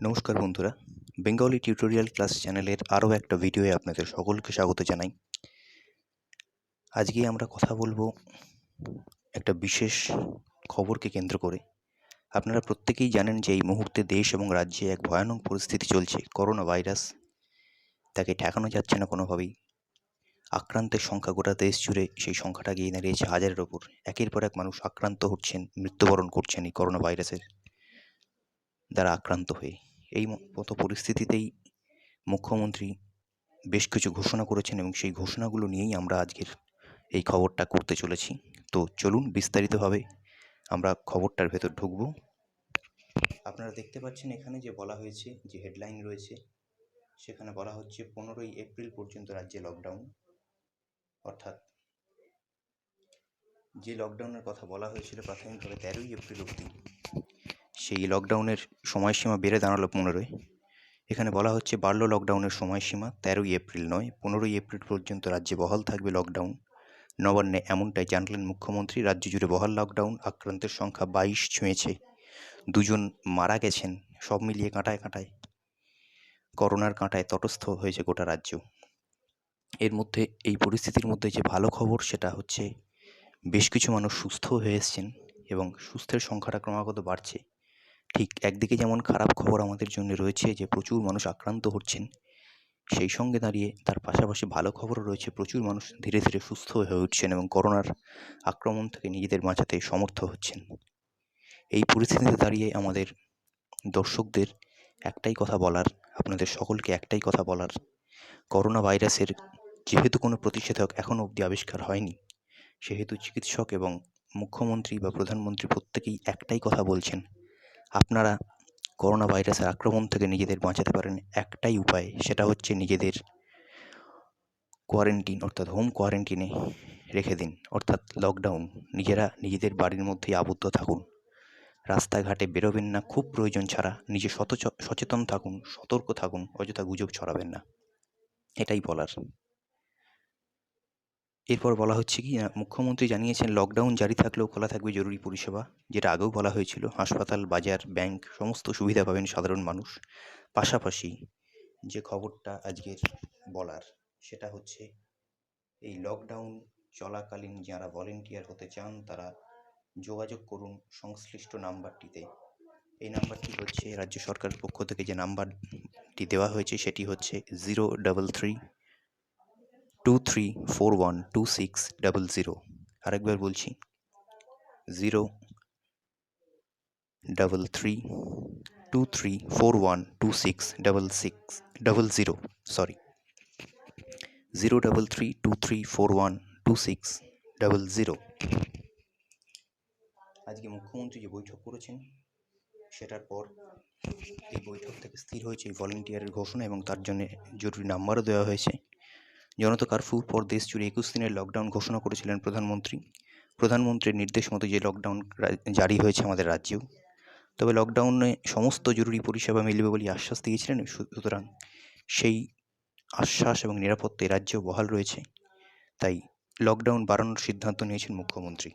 নমস্কার বন্ধুরা, Bengali tutorial class চ্যানেলের আরও একটা ভিডিওয়ে আপনাদের সকলকে স্বাগত জানাই। আজকে আমরা কথা বলবো একটা বিশেষ খবরকে কেন্দ্র করে। আপনারা প্রত্যেকেই জানেন যে এই মুহূর্তে দেশ এবং রাজ্যে এক ভয়ানক পরিস্থিতি চলছে। করোনা ভাইরাস, তাকে ঠেকানো যাচ্ছে না কোনোভাবেই। আক্রান্তের সংখ্যা গোটা দেশ জুড়ে সেই সংখ্যাটা গিয়ে দাঁড়িয়েছে হাজারের ওপর। একের পর এক মানুষ আক্রান্ত হচ্ছেন, মৃত্যুবরণ করছেন এই করোনা ভাইরাসের দ্বারা আক্রান্ত হয়ে। এই মতো পরিস্থিতিতেই মুখ্যমন্ত্রী বেশ কিছু ঘোষণা করেছেন এবং সেই ঘোষণাগুলো নিয়েই আমরা আজকের এই খবরটা করতে চলেছি। তো চলুন বিস্তারিতভাবে আমরা খবরটার ভেতর ঢুকব। আপনারা দেখতে পাচ্ছেন এখানে যে বলা হয়েছে, যে হেডলাইন রয়েছে, সেখানে বলা হচ্ছে 15ই এপ্রিল পর্যন্ত রাজ্যে লকডাউন। অর্থাৎ যে লকডাউনের কথা বলা হয়েছিল প্রাথমিকভাবে 13ই এপ্রিল অবধি, সেই লকডাউনের সময়সীমা বেড়ে দাঁড়ালো 15-এ। এখানে বলা হচ্ছে বাড়ল লকডাউনের সময়সীমা, 13ই এপ্রিল নয় 15ই এপ্রিল পর্যন্ত রাজ্যে বহাল থাকবে লকডাউন। নবান্নে এমনটাই জানালেন মুখ্যমন্ত্রী। রাজ্য জুড়ে বহাল লকডাউন, আক্রান্তের সংখ্যা 22 ছুঁয়েছে, 2 জন মারা গেছেন। সব মিলিয়ে কাঁটায় কাঁটায় করোনার কাঁটায় তটস্থ হয়েছে গোটা রাজ্য। এর মধ্যে, এই পরিস্থিতির মধ্যে যে ভালো খবর সেটা হচ্ছে বেশ কিছু মানুষ সুস্থ হয়ে এসছেন এবং সুস্থের সংখ্যাটা ক্রমাগত বাড়ছে। ঠিক একদিকে যেমন খারাপ খবর আমাদের জন্য রয়েছে যে প্রচুর মানুষ আক্রান্ত হচ্ছেন, সেই সঙ্গে দাঁড়িয়ে তার পাশাপাশি ভালো খবরও রয়েছে, প্রচুর মানুষ ধীরে ধীরে সুস্থ হয়ে উঠছেন এবং করোনার আক্রমণ থেকে নিজেদের বাঁচাতে সমর্থ হচ্ছেন। এই পরিস্থিতিতে দাঁড়িয়ে আমাদের দর্শকদের একটাই কথা বলার, আপনাদের সকলকে একটাই কথা বলার, করোনা ভাইরাসের যেহেতু কোনো প্রতিষেধক এখনও অবধি আবিষ্কার হয়নি, সেহেতু চিকিৎসক এবং মুখ্যমন্ত্রী বা প্রধানমন্ত্রী প্রত্যেকেই একটাই কথা বলছেন, আপনারা করোনা ভাইরাসের আক্রমণ থেকে নিজেদের বাঁচাতে পারেন একটাই উপায়, সেটা হচ্ছে নিজেদের কোয়ারেন্টিন অর্থাৎ হোম কোয়ারেন্টিনে রেখে দিন, অর্থাৎ লকডাউন। নিজেরা নিজেদের বাড়ির মধ্যেই আবদ্ধ থাকুন, রাস্তাঘাটে বেরোবেন না খুব প্রয়োজন ছাড়া, নিজে সচেতন থাকুন, সতর্ক থাকুন, অযথা গুজব ছড়াবেন না, এটাই বলার। এরপর বলা হচ্ছে কি না, মুখ্যমন্ত্রী জানিয়েছেন লকডাউন জারি থাকলেও খোলা থাকবে জরুরি পরিষেবা, যেটা আগেও বলা হয়েছিল। হাসপাতাল, বাজার, ব্যাংক সমস্ত সুবিধা পাবেন সাধারণ মানুষ। পাশাপাশি যে খবরটা আজকের বলার সেটা হচ্ছে, এই লকডাউন চলাকালীন যারা ভলেন্টিয়ার হতে চান তারা যোগাযোগ করুন সংশ্লিষ্ট নাম্বারটিতে। এই নাম্বারটি হচ্ছে রাজ্য সরকারের পক্ষ থেকে যে নাম্বারটি দেওয়া হয়েছে সেটি হচ্ছে 03323412600। আরেকবার বলছি, 03323412600, সরি 03323412600। আজকে মুখ্যমন্ত্রী যে বৈঠক করেছেন সেটার পর এই বৈঠক থেকে স্থির হয়েছে এই ভলেন্টিয়ারের ঘোষণা এবং তার জন্য জরুরি নাম্বারও দেওয়া হয়েছে। জনতা কারফিউর পর দেশ জুড়ে 21 দিনের লকডাউন ঘোষণা করেছিলেন প্রধানমন্ত্রী। প্রধানমন্ত্রীর নির্দেশ মতো যে লকডাউন জারি হয়েছে আমাদের রাজ্যেও। তবে লকডাউনে সমস্ত জরুরি পরিষেবা মিলবে বলে আশ্বাস দিয়েছিলেন, সুতরাং সেই আশ্বাস এবং নিরাপত্তায় রাজ্যেও বহাল রয়েছে। তাই লকডাউন বাড়ানোর সিদ্ধান্ত নিয়েছেন মুখ্যমন্ত্রী।